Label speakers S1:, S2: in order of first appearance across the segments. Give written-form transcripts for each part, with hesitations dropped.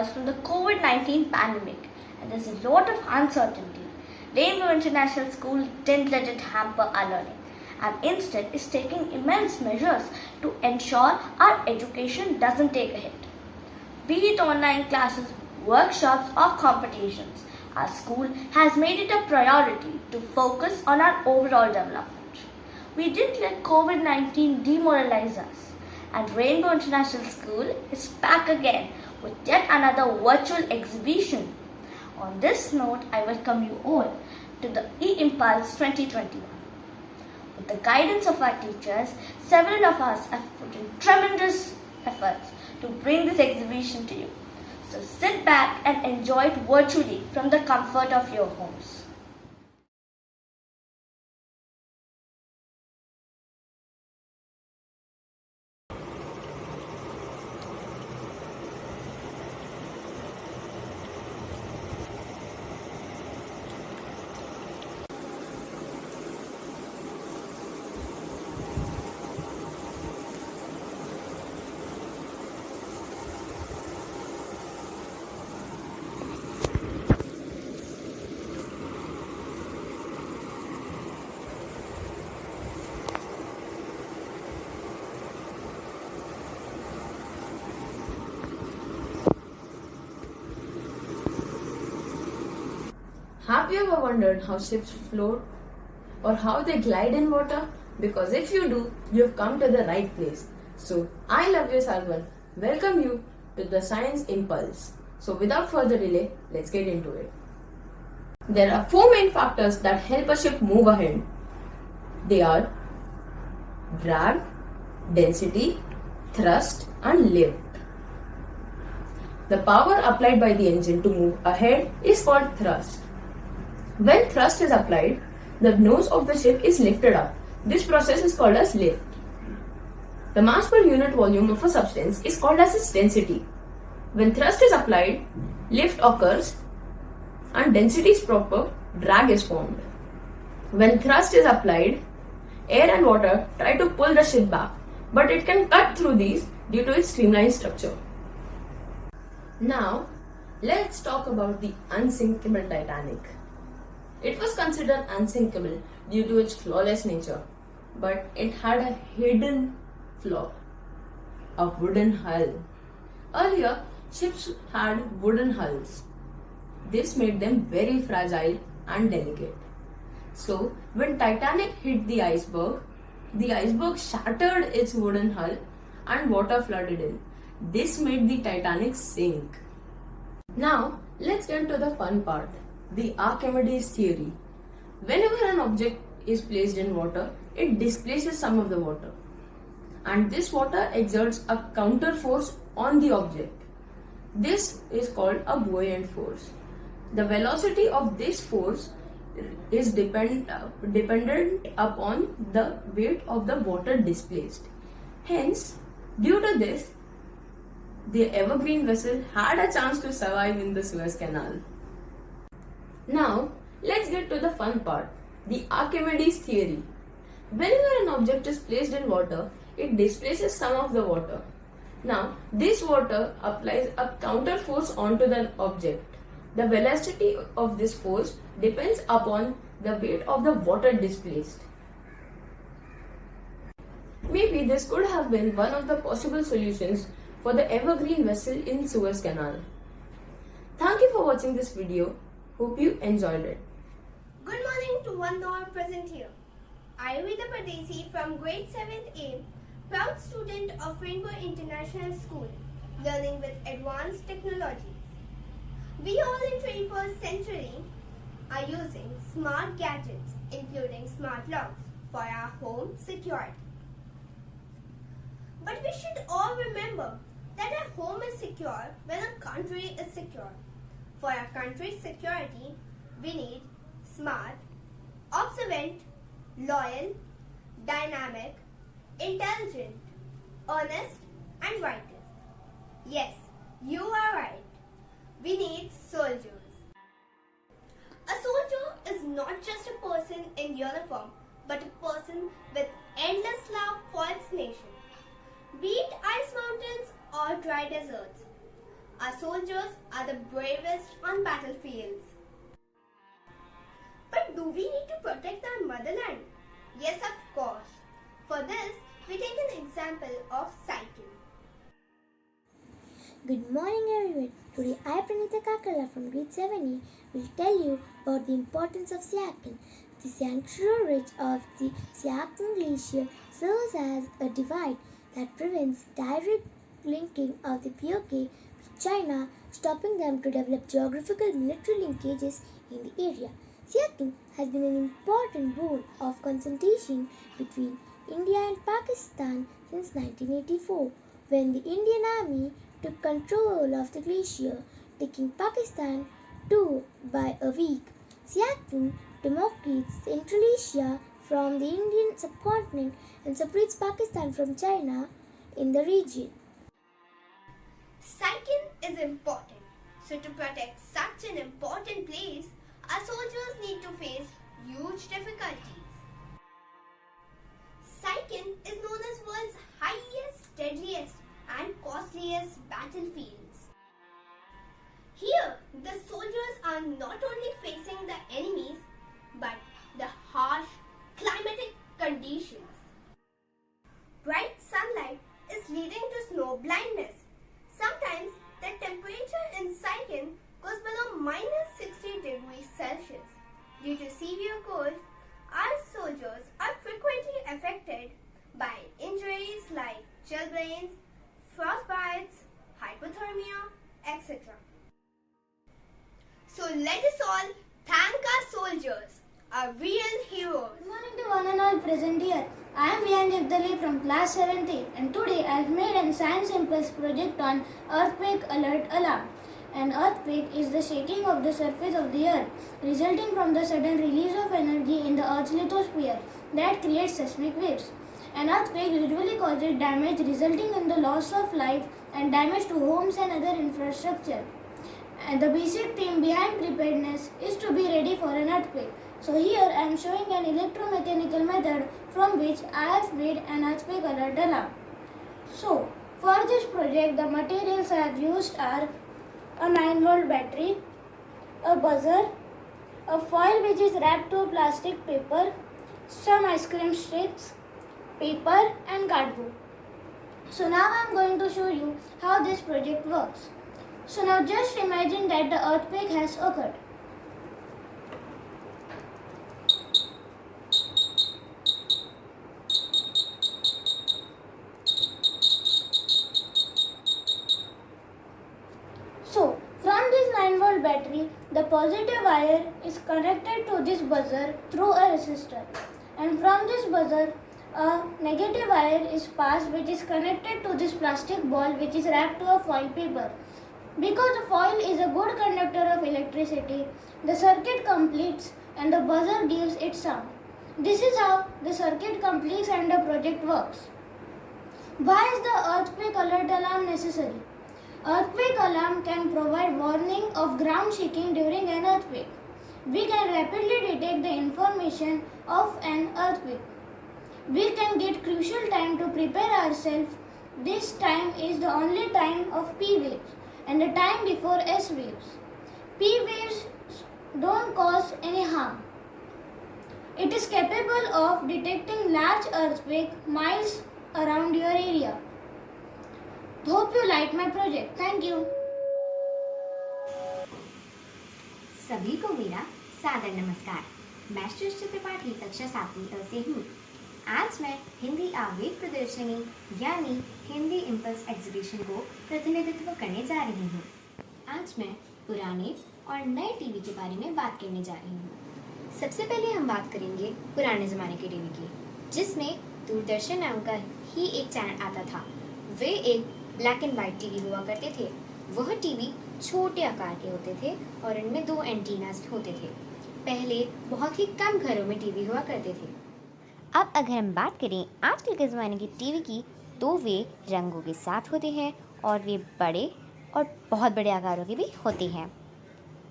S1: impulse from the COVID-19 pandemic, and there's a lot of uncertainty. Rainbow International School didn't let it hamper our learning, and instead is taking immense measures to ensure our education doesn't take a hit. Be it online classes, workshops, or competitions, our school has made it a priority to focus on our overall development. We didn't let COVID-19 demoralize us, and Rainbow International School is back again with yet another virtual exhibition. On this note, I welcome you all to the eImpulse 2021. With the guidance of our teachers, several of us have put in tremendous efforts to bring this exhibition to you. So sit back and enjoy it virtually from the comfort of your homes.
S2: Have you ever wondered how ships float or how they glide in water? Because if you do, you've come to the right place. So, I love you, Salvan. Welcome you to the Science Impulse. So, without further delay, let's get into it. There are four main factors that help a ship move ahead. They are drag, density, thrust, and lift. The power applied by the engine to move ahead is called thrust. When thrust is applied, the nose of the ship is lifted up. This process is called as lift. The mass per unit volume of a substance is called as its density. When thrust is applied, lift occurs and density is proper, drag is formed. When thrust is applied, air and water try to pull the ship back, but it can cut through these due to its streamlined structure. Now, let's talk about the unsinkable Titanic. It was considered unsinkable due to its flawless nature, but it had a hidden flaw, a wooden hull. Earlier, ships had wooden hulls. This made them very fragile and delicate. So, when Titanic hit the iceberg shattered its wooden hull and water flooded in. This made the Titanic sink. Now, let's get to the fun part. The Archimedes theory. Whenever an object is placed in water, it displaces some of the water. And this water exerts a counter force on the object. This is called a buoyant force. The velocity of this force is dependent upon the weight of the water displaced. Hence, due to this, the Evergreen vessel had a chance to survive in the Suez Canal. Now, let's get to the fun part, the Archimedes theory. Whenever an object is placed in water, it displaces some of the water. Now, this water applies a counter force onto the object. The velocity of this force depends upon the weight of the water displaced. Maybe this could have been one of the possible solutions for the Evergreen vessel in Suez Canal. Thank you for watching this video. Hope you enjoyed it.
S3: Good morning to one hour present here. Ayurveda Pradesi from grade 7th A, proud student of Rainbow International School, learning with advanced technologies. We all in 21st century are using smart gadgets, including smart locks, for our home security. But we should all remember that our home is secure when our country is secure. For our country's security, we need smart, observant, loyal, dynamic, intelligent, honest, and vital. Yes, you are right. We need soldiers. A soldier is not just a person in uniform, but a person with endless love for its nation. Be it ice mountains or dry deserts, Our soldiers are the bravest on battlefields. But do we need to protect our motherland? Yes, of course. For this, we take an example of cycling.
S4: Good morning everyone. Today I, Pranita Kakala from grade 7A, will tell you about the importance of Siachen. The central ridge of the Siachen Glacier serves as a divide that prevents direct linking of the POK with China, stopping them to develop geographical military linkages in the area. Siachen has been an important boon of consultation between India and Pakistan since 1984, when the Indian Army took control of the glacier, taking Pakistan to by a week. Siachen demarcates Central Asia from the Indian subcontinent and separates Pakistan from China in the region.
S3: Cycling is important. So to protect such an important place, our soldiers need to face huge difficulties. Cycling is known as world's highest, deadliest and costliest battlefields. Here, the soldiers are not only facing the enemies but the harsh climatic conditions. Bright sunlight is leading to snow blindness. Sometimes the temperature in Saigon goes below minus 60 degrees Celsius. Due to severe cold, our soldiers are frequently affected by injuries like chilblains, frostbites, hypothermia, etc. So let us all thank our soldiers, our real heroes.
S5: Good morning to one and all present here. I am Vian Jagdali from class 7th and today I have made a Science Impulse project on Earthquake Alert Alarm. An earthquake is the shaking of the surface of the earth resulting from the sudden release of energy in the earth's lithosphere that creates seismic waves. An earthquake usually causes damage resulting in the loss of life and damage to homes and other infrastructure. And the basic theme behind preparedness is to be ready for an earthquake. So here I am showing an electromechanical method from which I have made an earthquake alert alarm. So for this project the materials I have used are a 9-volt battery, a buzzer, a foil which is wrapped to a plastic paper, some ice cream sticks, paper and cardboard. So now I am going to show you how this project works. So now just imagine that the earthquake has occurred. So from this 9-volt battery, the positive wire is connected to this buzzer through a resistor, and from this buzzer a negative wire is passed which is connected to this plastic ball which is wrapped to a foil paper. Because the foil is a good conductor of electricity, the circuit completes and the buzzer gives its sound. This is how the circuit completes and the project works. Why is the earthquake alert alarm necessary? Earthquake alarm can provide warning of ground shaking during an earthquake. We can rapidly detect the information of an earthquake. We can get crucial time to prepare ourselves. This time is the only time of P waves and the time before S waves. P waves don't cause any harm. It is capable of detecting large earthquake miles around your area. Hope you like my project. Thank you.
S6: सभी को मेरा सादर नमस्कार। मैं सृष्टि त्रिपाठी कक्षा 7वीं अ से हूँ। आज मैं हिंदी आवेग प्रदर्शनी यानी हिंदी इम्पल्स एग्जीबिशन को प्रतिनिधित्व करने जा रही हूँ। आज मैं पुराने और नए टीवी के बारे में बात करने जा रही हूँ। सबसे पहले हम बात करेंगे पुराने ज़माने के टीवी की, जिसमें दूरदर्शन नाम का ही एक चैनल आता था। वे एक ब्लैक एंड वाइट टीवी हुआ करते थे। वह टीवी छोटे आकार के होते थे और इनमें 2 एंटीनास होते थे। पहले बहुत ही कम घरों में टीवी हुआ करते थे। अब अगर हम बात करें आजकल के ज़माने की टीवी की, तो वे रंगों के साथ होते हैं और वे बड़े और बहुत बड़े आकारों के भी होते हैं।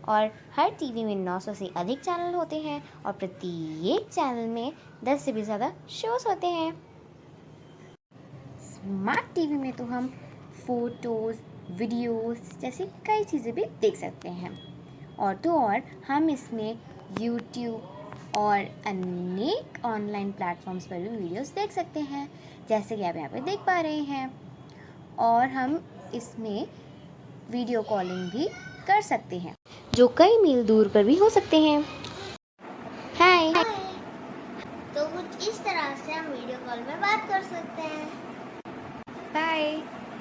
S6: और हर टीवी में 900 से अधिक चैनल होते हैं और प्रत्येक चैनल में 10 से भी ज़्यादा शोज़ होते हैं। स्मार्ट टीवी में तो हम फोटोज़,
S7: वीडियोस जैसी कई चीज़ें भी देख सकते हैं। और तो और हम इसमें यूट्यूब और अनेक ऑनलाइन प्लेटफॉर्म्स पर भी वीडियोस देख सकते हैं, जैसे कि आप यहाँ पे देख पा रहे हैं। और हम इसमें वीडियो कॉलिंग भी कर सकते हैं, जो कई मील दूर पर भी हो सकते हैं। हाय।
S4: तो कुछ इस तरह से हम वीडियो कॉल में बात कर सकते हैं।
S7: बाय।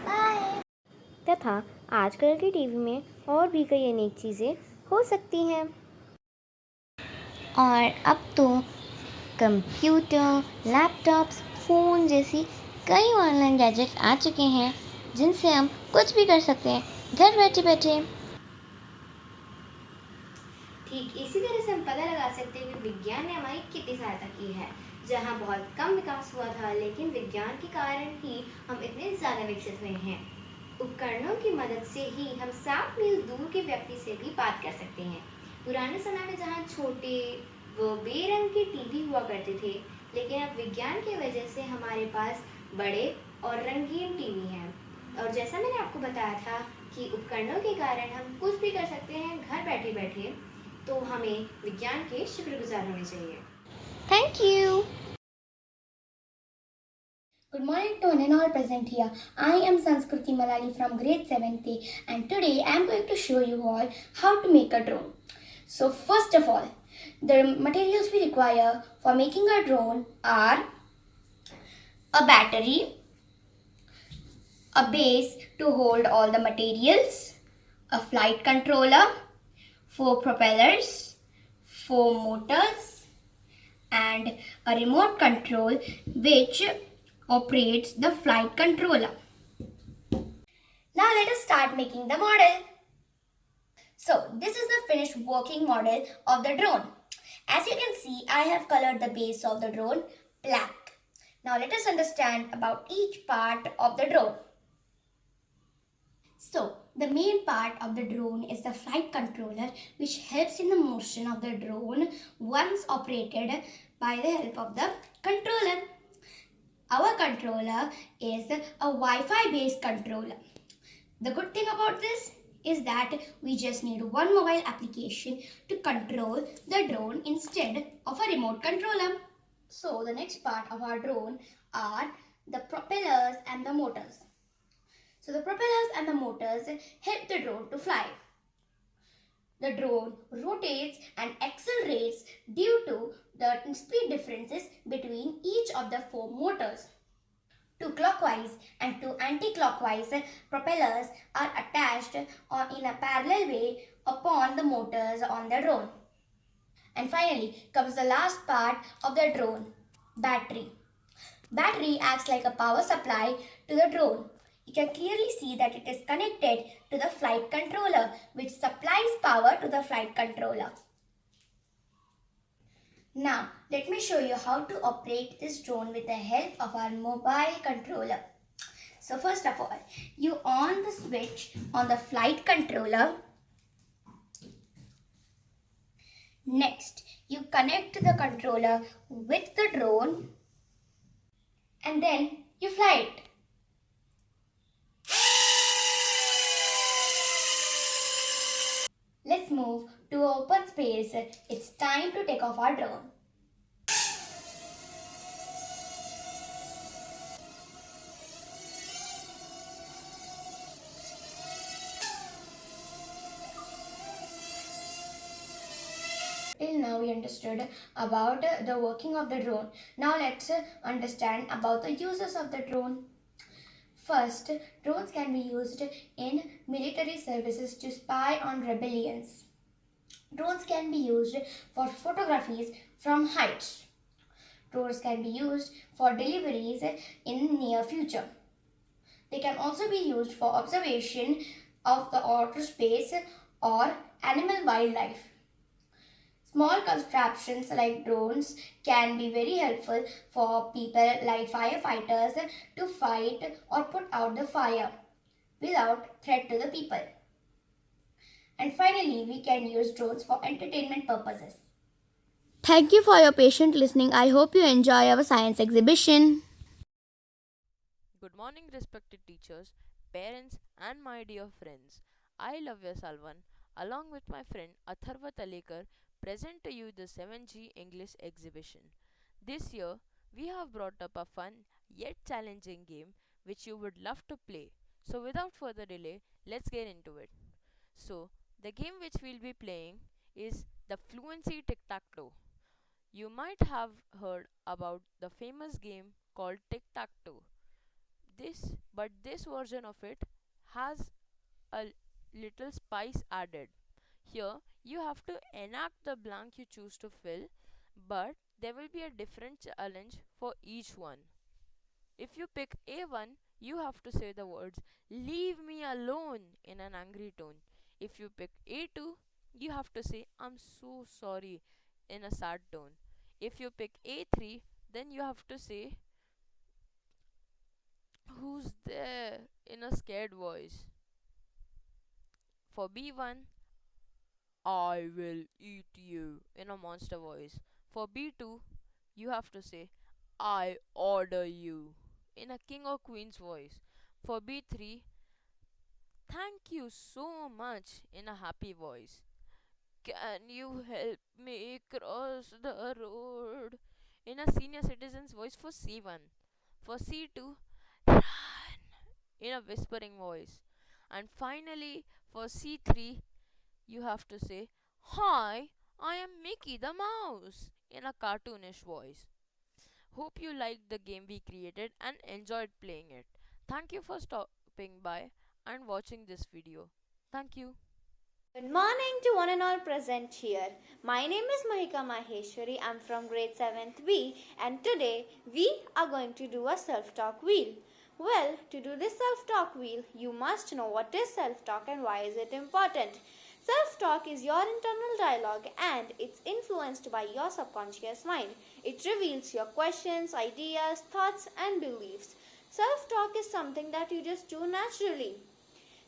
S4: बाय।
S7: तथा आजकल की टीवी में और भी कई अनेक चीज़ें हो सकती हैं। और अब तो कंप्यूटर, लैपटॉप्स, फ़ोन जैसी कई ऑनलाइन गैजेट्स आ चुके हैं, जिनसे हम कुछ भी कर सकते हैं घर बैठे बैठे। ठीक इसी तरह से हम पता लगा सकते हैं कि विज्ञान ने हमारी कितनी सहायता की है। जहाँ बहुत कम विकास हुआ था, लेकिन विज्ञान के कारण ही हम इतने ज़्यादा विकसित हुए हैं। उपकरणों की मदद से ही हम 7 मील दूर के व्यक्ति से भी बात कर सकते हैं। पुराने समय में जहाँ छोटे व बेरंग के टीवी हुआ करते थे, लेकिन अब विज्ञान की वजह से हमारे पास बड़े और रंगीन टीवी हैं। और जैसा मैंने आपको बताया था कि उपकरणों के कारण हम कुछ भी कर सकते हैं घर बैठे बैठे, तो हमें विज्ञान के शुक्रगुजार होने चाहिए। Thank you.
S5: Good morning to one and all present here. I am Sanskriti Malali from grade 7th A, and today I am going to show you all how to make a drone. So first of all, the materials we require for making a drone are a battery, a base to hold all the materials, a flight controller, 4 propellers, 4 motors, and a remote control which operates the flight controller. Now let us start making the model. So this is the finished working model of the drone. As you can see, I have colored the base of the drone black. Now let us understand about each part of the drone. So the main part of the drone is the flight controller, which helps in the motion of the drone once operated by the help of the controller. Our controller is a Wi-Fi based controller. The good thing about this is that we just need one mobile application to control the drone instead of a remote controller. So the next part of our drone are the propellers and the motors. So the propellers and the motors help the drone to fly. The drone rotates and accelerates due to the speed differences between each of the 4 motors. 2 clockwise and 2 anti-clockwise propellers are attached in a parallel way upon the motors on the drone. And finally comes the last part of the drone, battery. Battery acts like a power supply to the drone. You can clearly see that it is connected to the flight controller, which supplies power to the flight controller. Now, let me show you how to operate this drone with the help of our mobile controller. So first of all, you on the switch on the flight controller. Next, you connect the controller with the drone, and then you fly it. Let's move to open space. It's time to take off our drone. Till now we understood about the working of the drone. Now let's understand about the uses of the drone. First, drones can be used in military services to spy on rebellions. Drones can be used for photographies from heights. Drones can be used for deliveries in near future. They can also be used for observation of the outer space or animal wildlife. Small contraptions like drones can be very helpful for people like firefighters to fight or put out the fire without threat to the people. And finally, we can use drones for entertainment purposes.
S7: Thank you for your patient listening. I hope you enjoy our science exhibition.
S8: Good morning, respected teachers parents, and my dear friends. I Lavya Salvan, along with my friend Atharva Talekar, present to you the 7G English exhibition. This year, we have brought up a fun yet challenging game which you would love to play. So, without further delay, let's get into it. So, the game which we'll be playing is the Fluency Tic Tac Toe. You might have heard about the famous game called Tic Tac Toe. This version of it has a little spice added. Here, you have to enact the blank you choose to fill, but there will be a different challenge for each one. If you pick A1, you have to say the words "Leave me alone" in an angry tone. If you pick A2, you have to say "I'm so sorry" in a sad tone. If you pick A3, then you have to say "Who's there" in a scared voice. For B1, "I will eat you" in a monster voice. For B2, you have to say "I order you" in a king or queen's voice. For B3, "Thank you so much" in a happy voice. "Can you help me cross the road" in a senior citizen's voice for C1. For C2, "Run" in a whispering voice. And finally, for C3, you have to say, "Hi, I am Mickey the Mouse" in a cartoonish voice. Hope you liked the game we created and enjoyed playing it. Thank you for stopping by and watching this video. Thank you.
S1: Good morning to one and all present here. My name is Mahika Maheshwari. I'm from grade 7th B, and today we are going to do a self-talk wheel. Well, to do this self-talk wheel, you must know what is self-talk and why is it important. Self-talk is your internal dialogue and it's influenced by your subconscious mind. It reveals your questions, ideas, thoughts and beliefs. Self-talk is something that you just do naturally.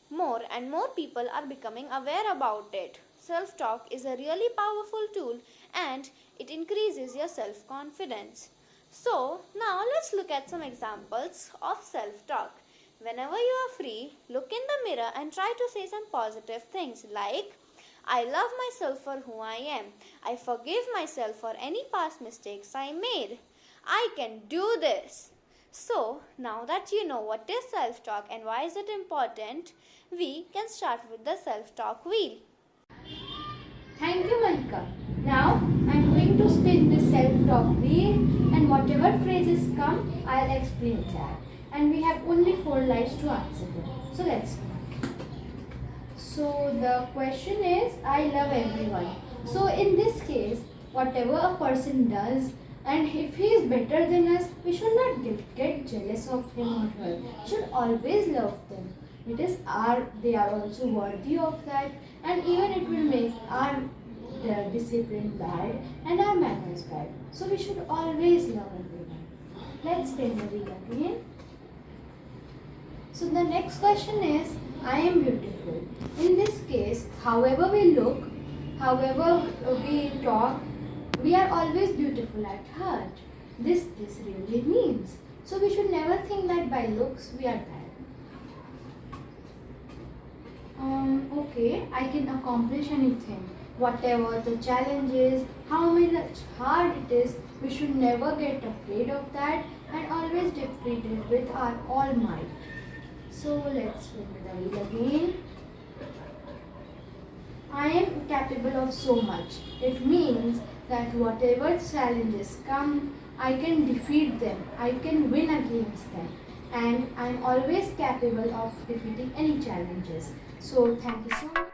S1: More and more people are becoming aware about it. Self-talk is a really powerful tool and it increases your self-confidence. So, now let's look at some examples of self-talk. Whenever you are free, look in the mirror and try to say some positive things like, "I love myself for who I am. I forgive myself for any past mistakes I made. I can do this." So, now that you know what is self-talk and why is it important, we can start with the self-talk wheel.
S5: Thank you, Malika. Now I'm going to spin the self-talk wheel, and whatever phrases come, I'll explain that. And we have only 4 lives to answer them. So let's start. So the question is, I love everyone. So in this case, whatever a person does, and if he is better than us, we should not get jealous of him or her. We should always love them. They are also worthy of that, and even it will make our discipline bad and our manners bad. So we should always love everyone. Let's spin the wheel again. So the next question is, I am beautiful. In this case, however we look, however we talk, we are always beautiful at heart. This really means. So we should never think that by looks we are bad. Okay, I can accomplish anything. Whatever the challenge is, how much hard it is, we should never get afraid of that and always defeat it with our all might. So let's spin the wheel again. I am capable of so much. It means that whatever challenges come, I can defeat them. I can win against them. And I am always capable of defeating any challenges. So thank you so much.